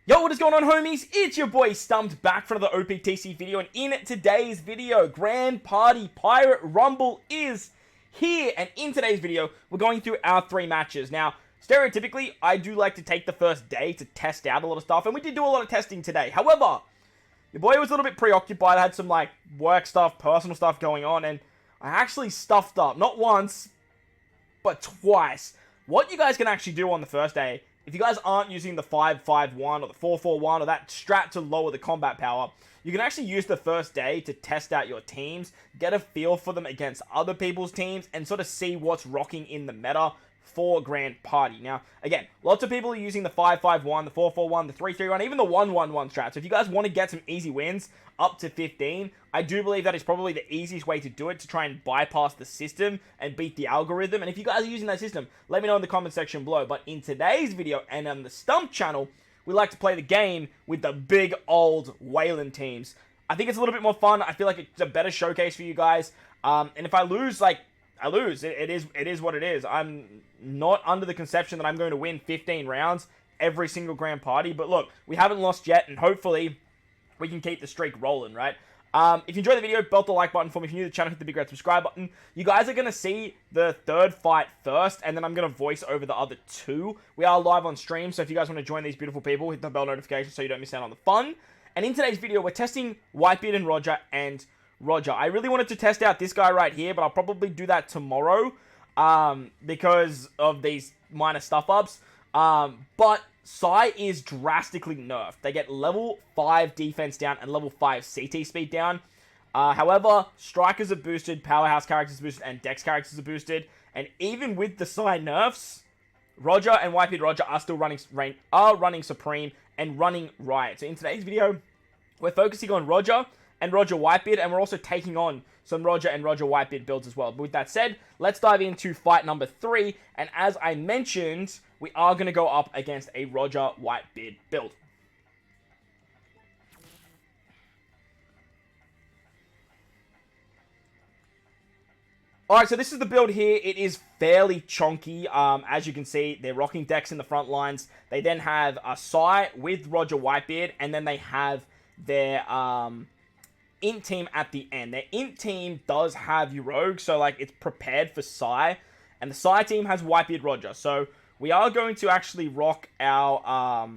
Yo, what is going on, homies? It's your boy StumpD back for another OPTC video, and in today's video, Grand Party Pirate Rumble is here, and in today's video, we're going through our 3 matches. Now, stereotypically, I do like to take the first day to test out a lot of stuff, and we did do a lot of testing today. However, your boy was a little bit preoccupied. I had some, work stuff, personal stuff going on, and I actually stuffed up, not once, but twice. What you guys can actually do on the first day, if you guys aren't using the 5-5-1 or the 4-4-1 or that strat to lower the combat power, you can actually use the first day to test out your teams, get a feel for them against other people's teams, and sort of see what's rocking in the meta for Grand Party. Now, again, lots of people are using the 5-5-1, the 4-4-1, the 3-3-1, even the 1-1-1 strat. So if you guys want to get some easy wins up to 15, I do believe that is probably the easiest way to do it, to try and bypass the system and beat the algorithm. And if you guys are using that system, let me know in the comment section below. But in today's video and on the Stump channel, we like to play the game with the big old Wayland teams. I think it's a little bit more fun. I feel like it's a better showcase for you guys. And if I lose, I lose. It is what it is. I'm not under the conception that I'm going to win 15 rounds every single Grand Party. But look, we haven't lost yet, and hopefully we can keep the streak rolling, right? If you enjoyed the video, belt the like button for me. If you're new to the channel, hit the big red subscribe button. You guys are going to see the third fight first, and then I'm going to voice over the other 2. We are live on stream, so if you guys want to join these beautiful people, hit the bell notification so you don't miss out on the fun. And in today's video, we're testing Whitebeard and Roger. I really wanted to test out this guy right here, but I'll probably do that tomorrow because of these minor stuff-ups. But Psy is drastically nerfed. They get level 5 defense down and level 5 CT speed down. However, strikers are boosted, powerhouse characters are boosted, and dex characters are boosted. And even with the Psy nerfs, Roger and Whitebeard Roger are still running Supreme and running Riot. So in today's video, we're focusing on Roger and Roger Whitebeard, and we're also taking on some Roger and Roger Whitebeard builds as well. But with that said, let's dive into fight number 3. And as I mentioned, we are going to go up against a Roger Whitebeard build. Alright, so this is the build here. It is fairly chonky. As you can see, they're rocking decks in the front lines. They then have a Psy with Roger Whitebeard, and then they have their int team at the end. Their int team does have your rogue, so it's prepared for Psy, and the Psy team has Whitebeard Roger. So we are going to actually rock our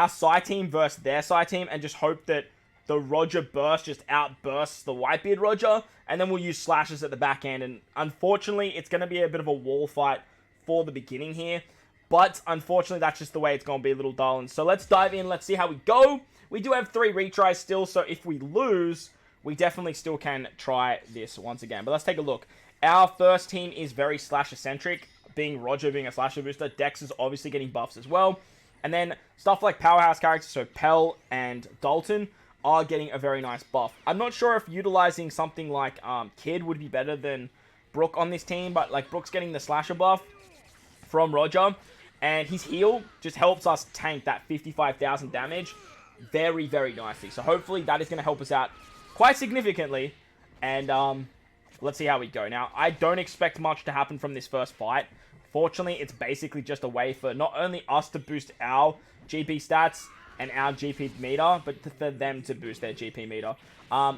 Psy team versus their Psy team, and just hope that the Roger burst just outbursts the Whitebeard Roger, and then we'll use slashes at the back end. And unfortunately, it's going to be a bit of a wall fight for the beginning here, but unfortunately, that's just the way it's going to be, little darlings. So let's dive in. Let's see how we go. We do have 3 retries still, so if we lose, we definitely still can try this once again. But let's take a look. Our first team is very slasher-centric, being Roger being a slasher booster. Dex is obviously getting buffs as well. And then stuff like powerhouse characters, so Pell and Dalton, are getting a very nice buff. I'm not sure if utilizing something like Kid would be better than Brook on this team, but Brook's getting the slasher buff from Roger, and his heal just helps us tank that 55,000 damage very, very nicely. So hopefully that is going to help us out quite significantly, and let's see how we go. Now, I don't expect much to happen from this first fight. Fortunately, it's basically just a way for not only us to boost our GP stats and our GP meter, but for them to boost their GP meter.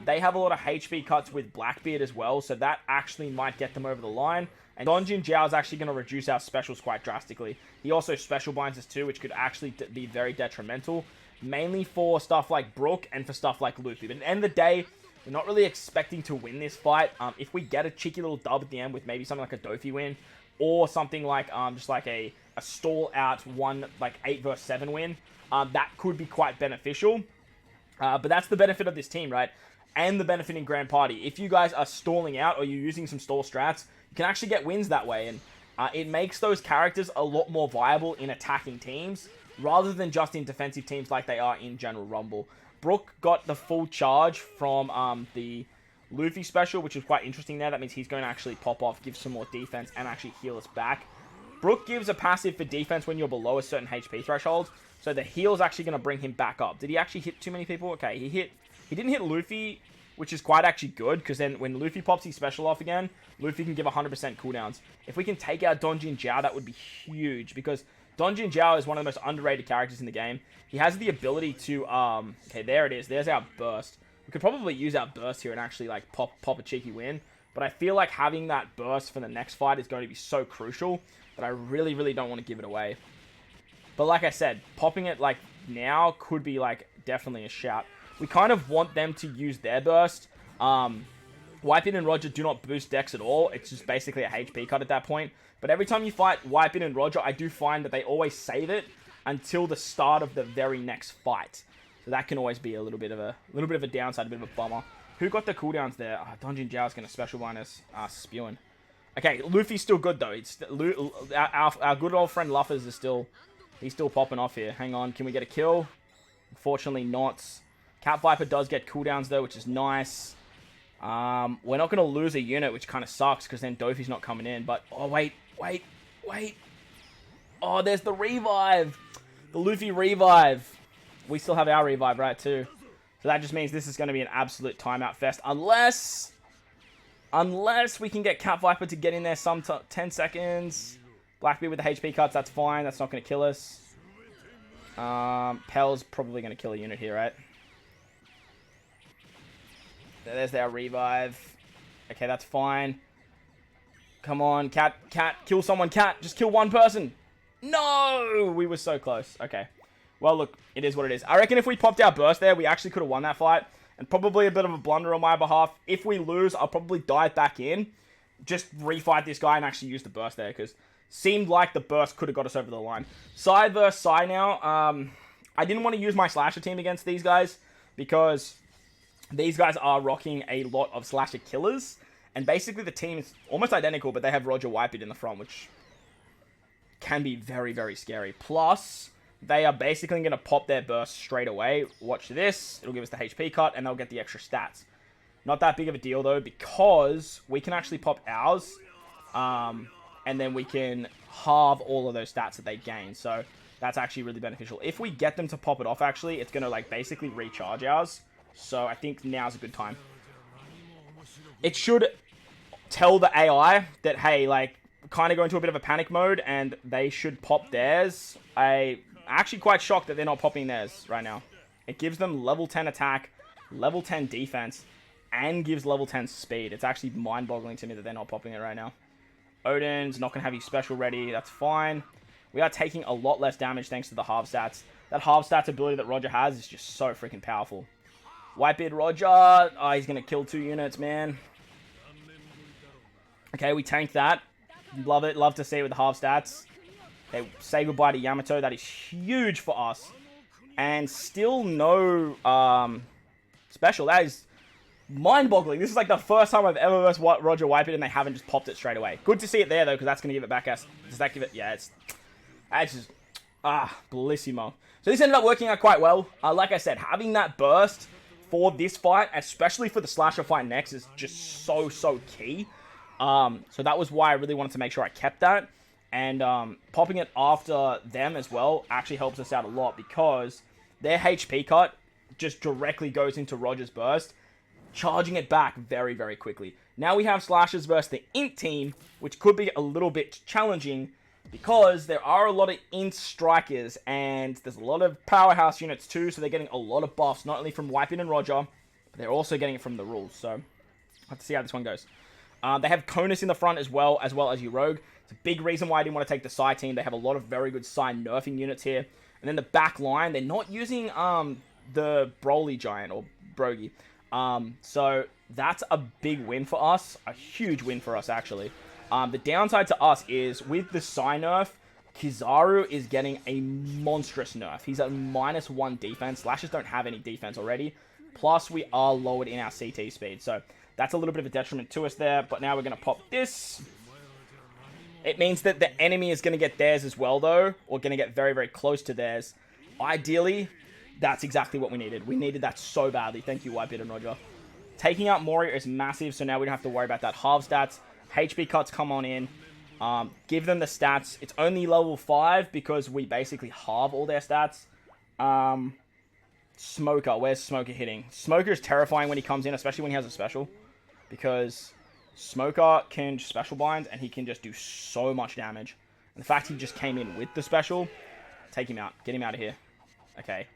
They have a lot of HP cuts with Blackbeard as well, so that actually might get them over the line. And Donjin Jiao is actually going to reduce our specials quite drastically. He also special binds us too, which could actually be very detrimental, mainly for stuff like Brook and for stuff like Luffy. But at the end of the day, we're not really expecting to win this fight. If we get a cheeky little dub at the end with maybe something like a Dofi win, or something like just like a stall out 8 versus 7 win, that could be quite beneficial. But that's the benefit of this team, right? And the benefit in Grand Party. If you guys are stalling out or you're using some stall strats, you can actually get wins that way. And it makes those characters a lot more viable in attacking teams, rather than just in defensive teams like they are in General Rumble. Brook got the full charge from the Luffy special, which is quite interesting there. That means he's going to actually pop off, give some more defense, and actually heal us back. Brook gives a passive for defense when you're below a certain HP threshold, so the heal is actually going to bring him back up. Did he actually hit too many people? Okay, he didn't hit Luffy, which is quite actually good, because then when Luffy pops his special off again, Luffy can give 100% cooldowns. If we can take out Donjin Jiao, that would be huge, because Donjin Zhao is one of the most underrated characters in the game. He has the ability to, okay, there it is. There's our burst. We could probably use our burst here and actually, like, pop a cheeky win. But I feel like having that burst for the next fight is going to be so crucial that I really, really don't want to give it away. But like I said, popping it, like, now could be, like, definitely a shout. We kind of want them to use their burst. Wipe In and Roger do not boost Dex at all. It's just basically a HP cut at that point. But every time you fight Wipe In and Roger, I do find that they always save it until the start of the very next fight. So that can always be a little bit of a downside, a bit of a bummer. Who got the cooldowns there? Oh, Donjin Zhao's going to special blind us. Spewing. Okay, Luffy's still good though. It's our good old friend Luffers is still, he's still popping off here. Hang on, can we get a kill? Unfortunately not. Cat Viper does get cooldowns though, which is nice. We're not going to lose a unit, which kind of sucks because then Dofi's not coming in. But, oh, wait. Oh, there's the revive. The Luffy revive. We still have our revive, right, too. So that just means this is going to be an absolute timeout fest. Unless we can get Cat Viper to get in there some 10 seconds. Blackbeard with the HP cuts, that's fine. That's not going to kill us. Pel's probably going to kill a unit here, right? There's our revive. Okay, that's fine. Come on, Cat. Kill someone, Cat. Just kill one person. No! We were so close. Okay. Well, look, it is what it is. I reckon if we popped our burst there, we actually could have won that fight. And probably a bit of a blunder on my behalf. If we lose, I'll probably dive back in. Just refight this guy and actually use the burst there. Because seemed like the burst could have got us over the line. Sai versus Sai now. I didn't want to use my slasher team against these guys. Because these guys are rocking a lot of slasher killers. And basically the team is almost identical, but they have Roger Whitebeard in the front, which can be very, very scary. Plus, they are basically going to pop their burst straight away. Watch this. It'll give us the HP cut, and they'll get the extra stats. Not that big of a deal, though, because we can actually pop ours, and then we can halve all of those stats that they gain. So that's actually really beneficial. If we get them to pop it off, actually, it's going to, like, basically recharge ours. So I think now's a good time. It should tell the AI that, hey, like, kind of go into a bit of a panic mode, and they should pop theirs. I'm actually quite shocked that they're not popping theirs right now. It gives them level 10 attack, level 10 defense, and gives level 10 speed. It's actually mind-boggling to me that they're not popping it right now. Odin's not going to have his special ready. That's fine. We are taking a lot less damage thanks to the half stats. That half stats ability that Roger has is just so freaking powerful. Whitebeard Roger. Oh, he's going to kill 2 units, man. Okay, we tanked that. Love it. Love to see it with the half stats. Okay, say goodbye to Yamato. That is huge for us. And still no special. That is mind-boggling. This is like the first time I've ever versed Roger Whitebeard and they haven't just popped it straight away. Good to see it there, though, because that's going to give it back us. Does that give it? Yeah, it's just... bellissimo. So this ended up working out quite well. Like I said, having that burst for this fight, especially for the slasher fight next, is just so key. So that was why I really wanted to make sure I kept that. And popping it after them as well actually helps us out a lot because their HP cut just directly goes into Roger's burst, charging it back very, very quickly. Now we have slashers versus the int team, which could be a little bit challenging because there are a lot of int strikers and there's a lot of powerhouse units too, so they're getting a lot of buffs, not only from Whitebeard and Roger, but they're also getting it from the rules. So I'll have to see how this one goes. They have Conus in the front as well as your Rogue. It's a big reason why I didn't want to take the Psy team. They have a lot of very good Psy nerfing units here. And then the back line, they're not using the Broly Giant or Brogy. So that's a big win for us. A huge win for us, actually. The downside to us is with the Psy nerf, Kizaru is getting a monstrous nerf. He's at -1 defense. Slashers don't have any defense already. Plus, we are lowered in our CT speed. So that's a little bit of a detriment to us there. But now we're going to pop this. It means that the enemy is going to get theirs as well, though. Or going to get very, very close to theirs. Ideally, that's exactly what we needed. We needed that so badly. Thank you, Whitebeard and Roger. Taking out Moria is massive, so now we don't have to worry about that. Half stats. HP cuts come on in. Give them the stats. It's only level 5 because we basically halve all their stats. Smoker. Where's Smoker hitting? Smoker is terrifying when he comes in, especially when he has a special. Because Smoker can special bind and he can just do so much damage. And the fact he just came in with the special, take him out. Get him out of here. Okay.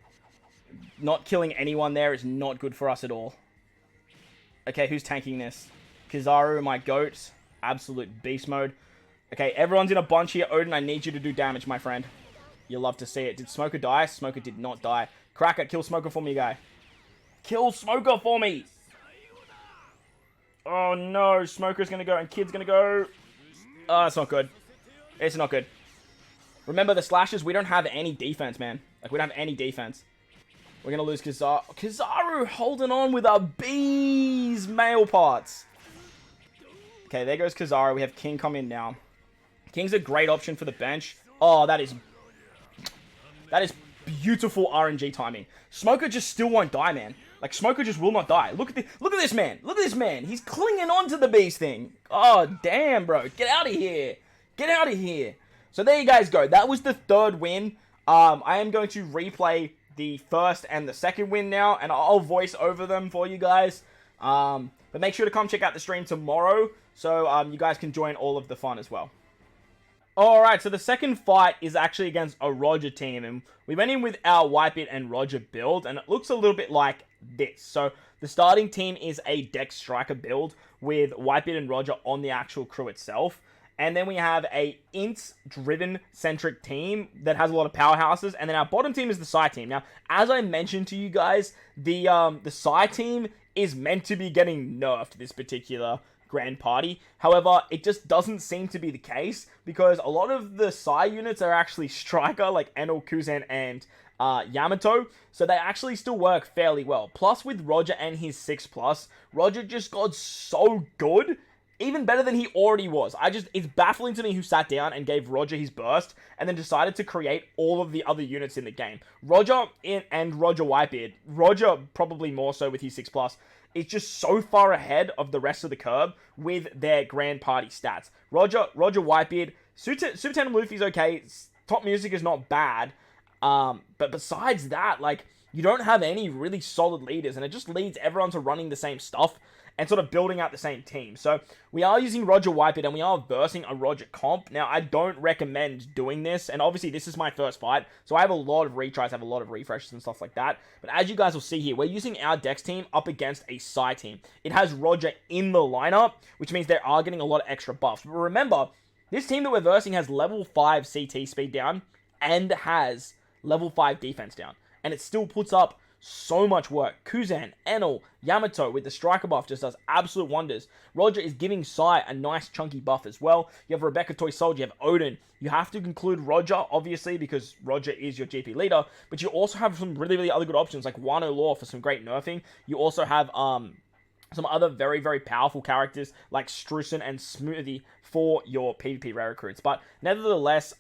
Not killing anyone there is not good for us at all. Okay, who's tanking this? Kizaru, my goat. Absolute beast mode. Okay, everyone's in a bunch here. Odin, I need you to do damage, my friend. You'll love to see it. Did Smoker die? Smoker did not die. Cracker, kill Smoker for me, guy. Kill Smoker for me! Oh no, Smoker's gonna go and Kid's gonna go. Oh, it's not good. It's not good. Remember, the slashes, we don't have any defense, man. Like, we don't have any defense. We're gonna lose Kizaru. Kizaru holding on with our bees male parts. Okay, there goes Kizaru. We have King come in now. King's a great option for the bench. Oh, that is beautiful RNG timing. Smoker just still won't die, man. Like, Smoker just will not die. Look at this man. Look at this man. He's clinging on to the beast thing. Oh, damn, bro. Get out of here. Get out of here. So there you guys go. That was the third win. I am going to replay the first and the second win now, and I'll voice over them for you guys. But make sure to come check out the stream tomorrow, so you guys can join all of the fun as well. Alright, so the second fight is actually against a Roger team, and we went in with our Whitebeard and Roger build, and it looks a little bit like this. So the starting team is a Dex Striker build with Whitebeard and Roger on the actual crew itself. And then we have a int-driven centric team that has a lot of powerhouses. And then our bottom team is the Psy team. Now, as I mentioned to you guys, the Psy team is meant to be getting nerfed this particular Grand Party. However, it just doesn't seem to be the case, because a lot of the Psy units are actually Striker, like Enel, Kuzen, and Yamato. So they actually still work fairly well. Plus, with Roger and his 6+, Roger just got so good. Even better than he already was. It's baffling to me who sat down and gave Roger his burst and then decided to create all of the other units in the game. Roger and Roger Whitebeard, Roger probably more so with his 6+, is just so far ahead of the rest of the curb with their Grand Party stats. Roger Whitebeard, Super Tandem Luffy's okay, top music is not bad, but besides that, like, you don't have any really solid leaders, and it just leads everyone to running the same stuff and sort of building out the same team. So we are using Roger Whitebeard, and we are versing a Roger comp. Now, I don't recommend doing this, and obviously this is my first fight, so I have a lot of retries, I have a lot of refreshes and stuff like that. But as you guys will see here, we're using our Dex team up against a Psy team. It has Roger in the lineup, which means they are getting a lot of extra buffs. But remember, this team that we're versing has level 5 CT speed down and has level 5 defense down. And it still puts up so much work. Kuzen, Enel, Yamato with the Striker buff just does absolute wonders. Roger is giving Sai a nice chunky buff as well. You have Rebecca Toy Soldier, you have Odin. You have to include Roger, obviously, because Roger is your GP leader. But you also have some really other good options, like Wano Law for some great nerfing. You also have some other very powerful characters like Strusen and Smoothie for your PvP rare recruits. But nevertheless,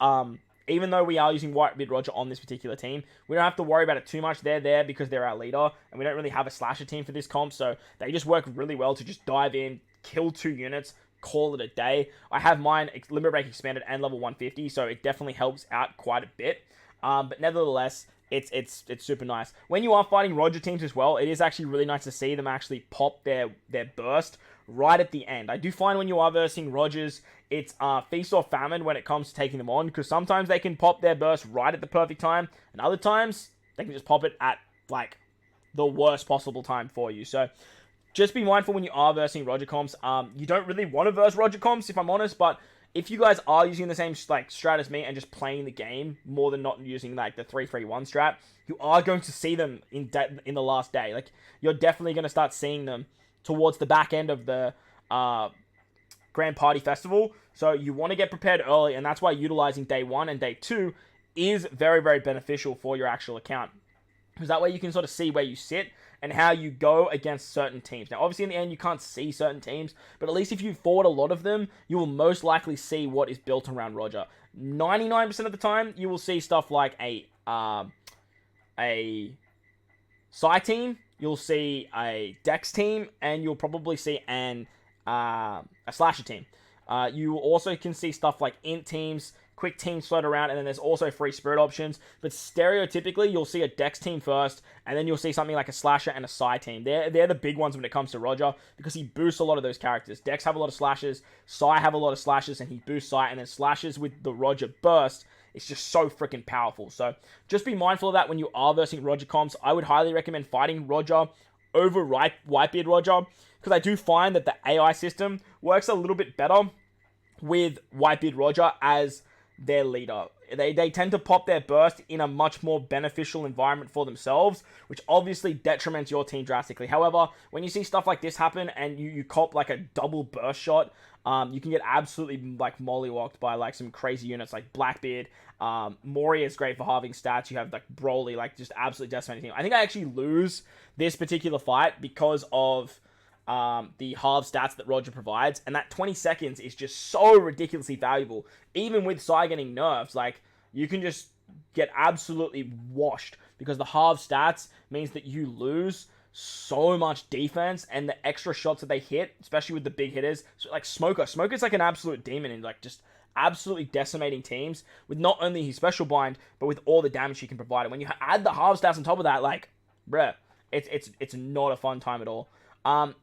even though we are using Whitebeard Roger on this particular team, we don't have to worry about it too much. They're there because they're our leader, and we don't really have a slasher team for this comp, so they just work really well to just dive in, kill 2 units, call it a day. I have mine Limit Break expanded and level 150, so it definitely helps out quite a bit. But nevertheless, it's super nice. When you are fighting Roger teams as well, it is actually really nice to see them actually pop their burst right at the end. I do find when you are versing Rogers, it's feast or famine when it comes to taking them on, because sometimes they can pop their burst right at the perfect time, and other times they can just pop it at, like, the worst possible time for you. So just be mindful when you are versing Roger comps. You don't really want to verse Roger comps, if I'm honest, but if you guys are using the same strat as me and just playing the game more than not using like the 3-3-1 strat, you are going to see them in the last day. Like, you're definitely going to start seeing them towards the back end of the Grand Party Festival. So you want to get prepared early, and that's why utilizing day 1 and day 2 is very beneficial for your actual account, because that way you can sort of see where you sit and how you go against certain teams. Now, obviously, in the end, you can't see certain teams, but at least if you forward a lot of them, you will most likely see what is built around Roger. 99% of the time, you will see stuff like a Psy team, you'll see a Dex team, and you'll probably see a Slasher team. You also can see stuff like Int teams, quick teams float around, and then there's also free spirit options. But stereotypically, you'll see a Dex team first, and then you'll see something like a Slasher and a Psy team. They're the big ones when it comes to Roger, because he boosts a lot of those characters. Dex have a lot of slashes, Psy have a lot of slashes, and he boosts Psy, and then slashes with the Roger burst. It's just so freaking powerful. So just be mindful of that when you are versing Roger comps. I would highly recommend fighting Roger over Whitebeard Roger, because I do find that the AI system works a little bit better with Whitebeard Roger as their leader. They tend to pop their burst in a much more beneficial environment for themselves, which obviously detriments your team drastically. However, when you see stuff like this happen and you cop like a double burst shot, you can get absolutely like mollywocked by like some crazy units like Blackbeard. Mori is great for halving stats. You have like Broly, like just absolutely decimating team. I think I actually lose this particular fight because of the halve stats that Roger provides, and that 20 seconds is just so ridiculously valuable. Even with Psy getting nerfed, like, you can just get absolutely washed, because the halve stats means that you lose so much defense, and the extra shots that they hit, especially with the big hitters, so like Smoker's like an absolute demon, and like just absolutely decimating teams with not only his special bind, but with all the damage he can provide. And when you add the halve stats on top of that, like, bruh, it's not a fun time at all.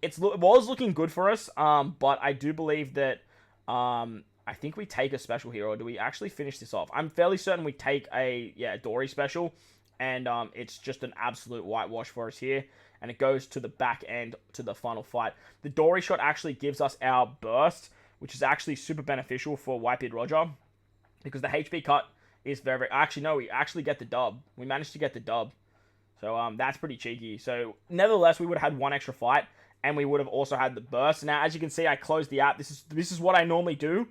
It was looking good for us, but I do believe that, I think we take a special here, or do we actually finish this off? I'm fairly certain we take a Dory special, and it's just an absolute whitewash for us here, and it goes to the back end to the final fight. The Dory shot actually gives us our burst, which is actually super beneficial for Whitebeard Roger, because the HP cut is very... Actually, no, we actually get the dub. We managed to get the dub. So, that's pretty cheeky. So, nevertheless, we would have had one extra fight, and we would have also had the burst. Now, as you can see, I closed the app. This is what I normally do.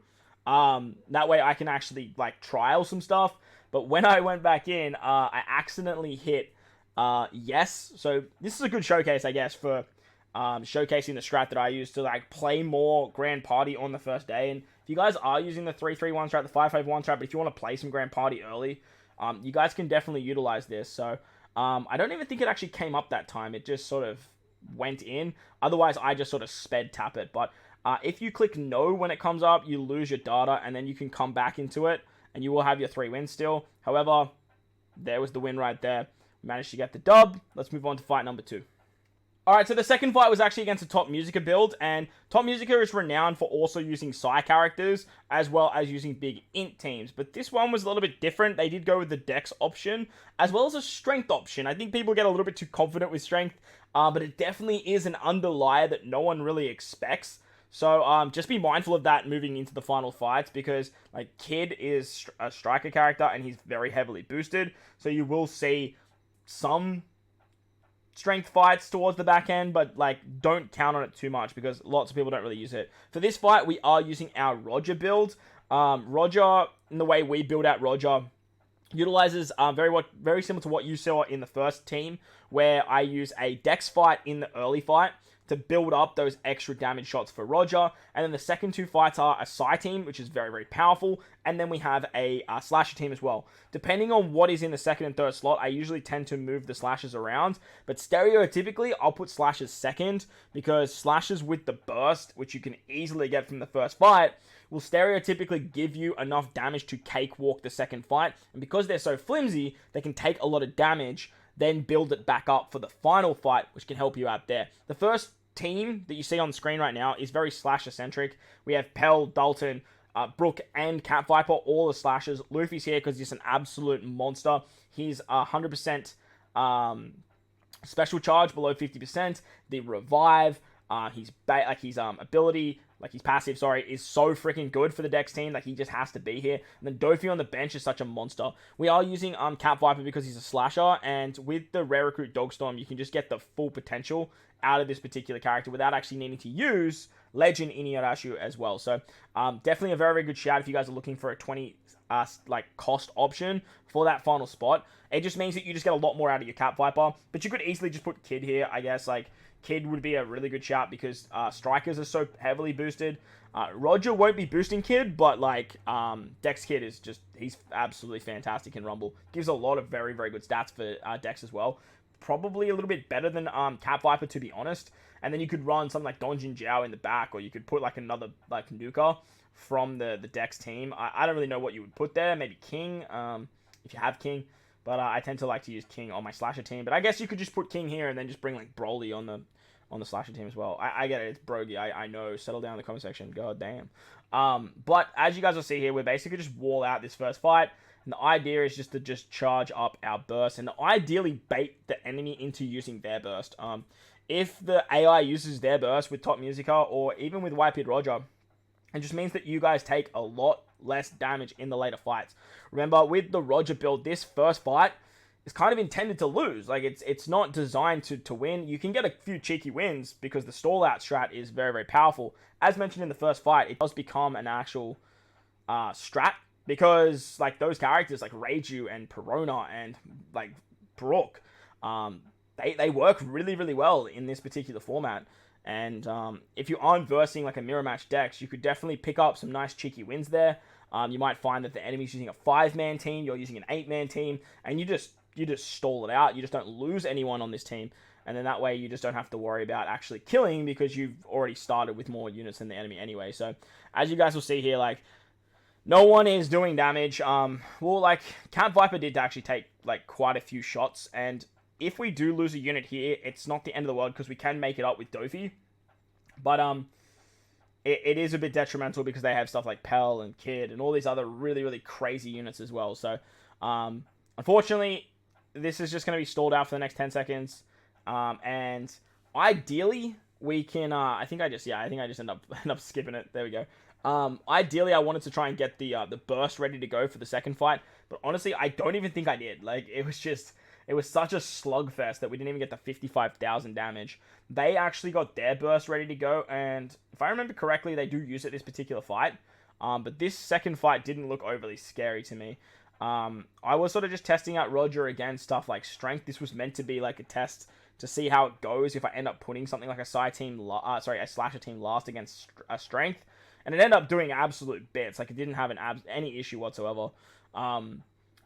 That way I can actually, like, trial some stuff. But when I went back in, I accidentally hit, yes. So, this is a good showcase, I guess, for, showcasing the strat that I use to, like, play more Grand Party on the first day. And if you guys are using the 3-3-1 strat, the 5-5-1 strat, but if you want to play some Grand Party early, you guys can definitely utilize this. So, I don't even think it actually came up that time. It just sort of went in. Otherwise, I just sort of sped tap it. But if you click no when it comes up, you lose your data, and then you can come back into it, and you will have your 3 wins still. However, there was the win right there. We managed to get the dub. Let's move on to fight number 2. Alright, so the second fight was actually against a Top Musica build, and Top Musica is renowned for also using Psy characters, as well as using big int teams, but this one was a little bit different. They did go with the Dex option, as well as a Strength option. I think people get a little bit too confident with Strength, but it definitely is an underlier that no one really expects, so just be mindful of that moving into the final fights, because like Kid is a striker character, and he's very heavily boosted, so you will see some strength fights towards the back end, but like don't count on it too much, because lots of people don't really use it. For this fight, we are using our Roger build. Roger, in the way we build out Roger, utilizes very similar to what you saw in the first team, where I use a Dex fight in the early fight to build up those extra damage shots for Roger. And then the second 2 fights are a Psy team, which is very, very powerful. And then we have a Slasher team as well. Depending on what is in the second and third slot, I usually tend to move the Slashers around. But stereotypically, I'll put Slashers second, because Slashers with the burst, which you can easily get from the first fight, will stereotypically give you enough damage to cakewalk the second fight. And because they're so flimsy, they can take a lot of damage, then build it back up for the final fight, which can help you out there. The first team that you see on screen right now is very Slasher-centric. We have Pell, Dalton, Brook, and Cat Viper, all the Slashers. Luffy's here because he's an absolute monster. He's 100% special charge below 50%. The revive, his ability, like his passive, is so freaking good for the Dex team. Like, he just has to be here. And then Dofi on the bench is such a monster. We are using Cat Viper because he's a slasher, and with the rare recruit Dogstorm, you can just get the full potential out of this particular character without actually needing to use Legend Inuyasha as well. So definitely a very, very good shout if you guys are looking for a 20 cost option for that final spot. It just means that you just get a lot more out of your Cat Viper, but you could easily just put Kid here, I guess. Like, Kid would be a really good shout because strikers are so heavily boosted. Roger won't be boosting Kid, but like Dex Kid is just, he's absolutely fantastic in Rumble. Gives a lot of very, very good stats for Dex as well. probably a little bit better than Cat Viper, to be honest. And then you could run something like Donjin Jiao in the back, or you could put like another like nuker from the Dex team. I don't really know what you would put there. Maybe King, if you have King. But I tend to like to use King on my slasher team. But I guess you could just put King here and then just bring like Broly on the slasher team as well. I get it. It's Brogy. I know. Settle down in the comment section. God damn. But as you guys will see here, we're basically just wall out this first fight. And the idea is just to charge up our burst and ideally bait the enemy into using their burst. If the AI uses their burst with Top Musica or even with Whitebeard Roger, it just means that you guys take a lot less damage in the later fights. Remember, with the Roger build, this first fight is kind of intended to lose. Like, it's not designed to win. You can get a few cheeky wins because the stall out strat is very, very powerful. As mentioned in the first fight, it does become an actual strat because, like, those characters like Reiju and Perona and, like, Brook, they work really, really well in this particular format. And if you aren't versing like a mirror match Dex, you could definitely pick up some nice cheeky wins there. You might find that the enemy's using a 5-man team, you're using an 8-man team, and you just stall it out. You just don't lose anyone on this team. And then that way you just don't have to worry about actually killing because you've already started with more units than the enemy anyway. So as you guys will see here, like, no one is doing damage. Well, like, Cat Viper did actually take like quite a few shots, and if we do lose a unit here, it's not the end of the world because we can make it up with Dofi. But it is a bit detrimental because they have stuff like Pell and Kid and all these other really, really crazy units as well. So unfortunately, this is just going to be stalled out for the next 10 seconds. And ideally, we can... I think I just end up skipping it. There we go. Ideally, I wanted to try and get the burst ready to go for the second fight. But honestly, I don't even think I did. Like, it was such a slugfest that we didn't even get the 55,000 damage. They actually got their burst ready to go, and if I remember correctly, they do use it this particular fight. But this second fight didn't look overly scary to me. I was sort of just testing out Roger against stuff like Strength. This was meant to be like a test to see how it goes if I end up putting something like a slasher team last against a Strength. And it ended up doing absolute bits. Like, it didn't have any issue whatsoever.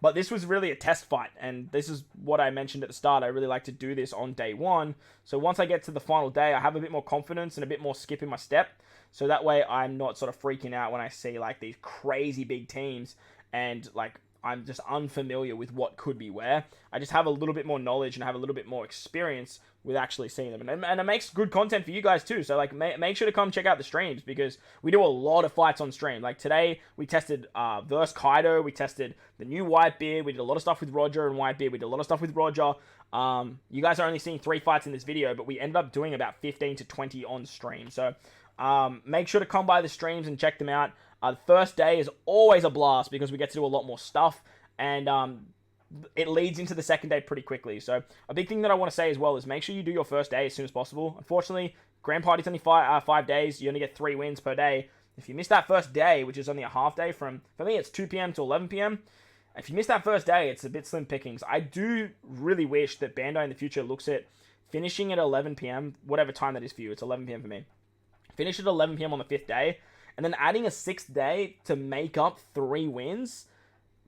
But this was really a test fight, and this is what I mentioned at the start. I really like to do this on day one. So once I get to the final day, I have a bit more confidence and a bit more skip in my step. So that way I'm not sort of freaking out when I see like these crazy big teams and like I'm just unfamiliar with what could be where. I just have a little bit more knowledge and have a little bit more experience with actually seeing them. And it makes good content for you guys too. So like make sure to come check out the streams because we do a lot of fights on stream. Like today we tested Verse Kaido, we tested the new Whitebeard, we did a lot of stuff with Roger and Whitebeard, we did a lot of stuff with Roger. You guys are only seeing 3 fights in this video, but we ended up doing about 15 to 20 on stream. So make sure to come by the streams and check them out. The first day is always a blast because we get to do a lot more stuff, and it leads into the second day pretty quickly. So a big thing that I want to say as well is make sure you do your first day as soon as possible. Unfortunately, Grand Party's only 5 days. You only get 3 wins per day. If you miss that first day, which is only a half day for me, it's 2 p.m. to 11 p.m. If you miss that first day, it's a bit slim pickings. I do really wish that Bandai in the future looks at finishing at 11 p.m., whatever time that is for you. It's 11 p.m. for me. Finish at 11 p.m. on the 5th day, and then adding a 6th day to make up 3 wins,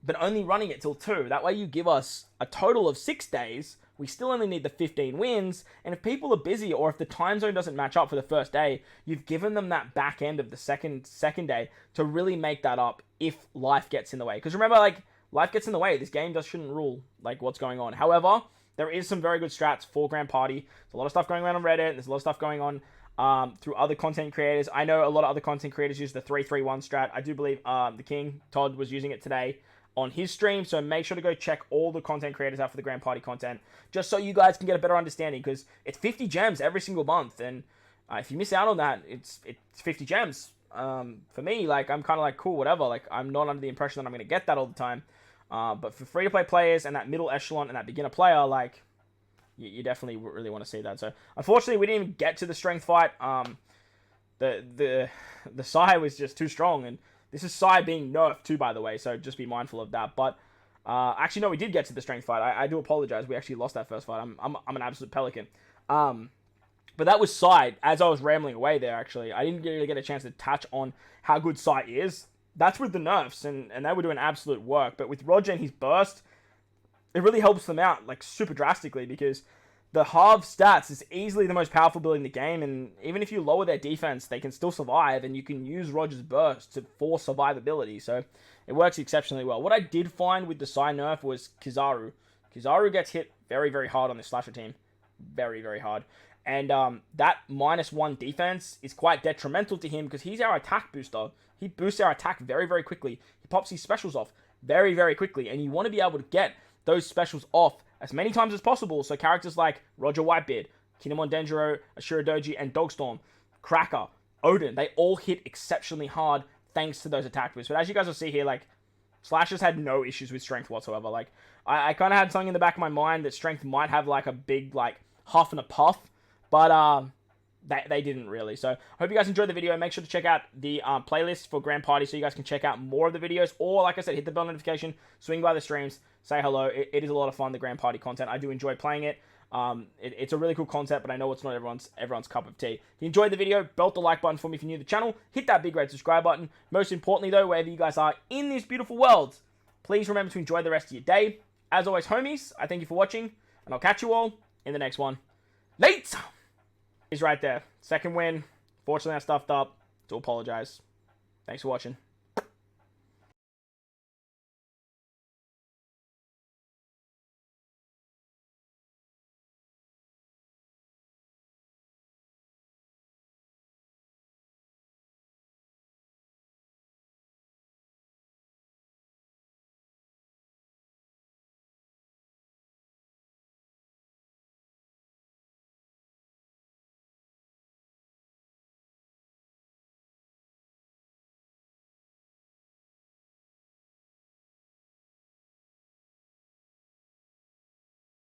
but only running it till 2. That way you give us a total of 6 days. We still only need the 15 wins, and if people are busy or if the time zone doesn't match up for the first day, you've given them that back end of the second day to really make that up if life gets in the way. Because remember, like, life gets in the way. This game just shouldn't rule, like, what's going on. However, there is some very good strats for Grand Party. There's a lot of stuff going around on Reddit. There's a lot of stuff going on through other content creators. I know a lot of other content creators use the 3-3-1 strat. I do believe the King, Todd, was using it today on his stream, so make sure to go check all the content creators out for the Grand Party content, just so you guys can get a better understanding, because it's 50 gems every single month, and if you miss out on that, it's 50 gems. For me, like, I'm kind of like, cool, whatever, like, I'm not under the impression that I'm going to get that all the time, but for free-to-play players and that middle echelon and that beginner player, like, you definitely really want to see that. So unfortunately, we didn't even get to the strength fight. The Psy was just too strong, and this is Psy being nerfed too, by the way. So just be mindful of that. But actually, no, we did get to the strength fight. I do apologize. We actually lost that first fight. I'm an absolute pelican. But that was Psy. As I was rambling away there, actually, I didn't really get a chance to touch on how good Psy is. That's with the nerfs, and they were doing absolute work. But with Roger and his burst, it really helps them out, like, super drastically, because the halve stats is easily the most powerful build in the game, and even if you lower their defense, they can still survive, and you can use Roger's Burst for survivability, so it works exceptionally well. What I did find with the Psy nerf was Kizaru. Kizaru gets hit very, very hard on this slasher team. Very, very hard. And that -1 defense is quite detrimental to him because he's our attack booster. He boosts our attack very, very quickly. He pops his specials off very, very quickly, and you want to be able to get those specials off as many times as possible, so characters like Roger Whitebeard, Kinemon Denjiro, Ashura Doji, and Dogstorm, Cracker, Odin, they all hit exceptionally hard thanks to those attack boosts. But as you guys will see here, like, Slashers had no issues with strength whatsoever. Like, I kind of had something in the back of my mind that strength might have, like, a big, like, huff and a puff, but they didn't really. So I hope you guys enjoyed the video. Make sure to check out the playlist for Grand Party so you guys can check out more of the videos, or like I said, hit the bell notification, swing by the streams, say hello. It is a lot of fun, the Grand Party content. I do enjoy playing it. It's a really cool concept, but I know it's not everyone's cup of tea. If you enjoyed the video, belt the like button for me if you're new to the channel. Hit that big red subscribe button. Most importantly, though, wherever you guys are in this beautiful world, please remember to enjoy the rest of your day. As always, homies, I thank you for watching, and I'll catch you all in the next one. Later! He's right there. Second win. Fortunately, I stuffed up. Do apologize. Thanks for watching.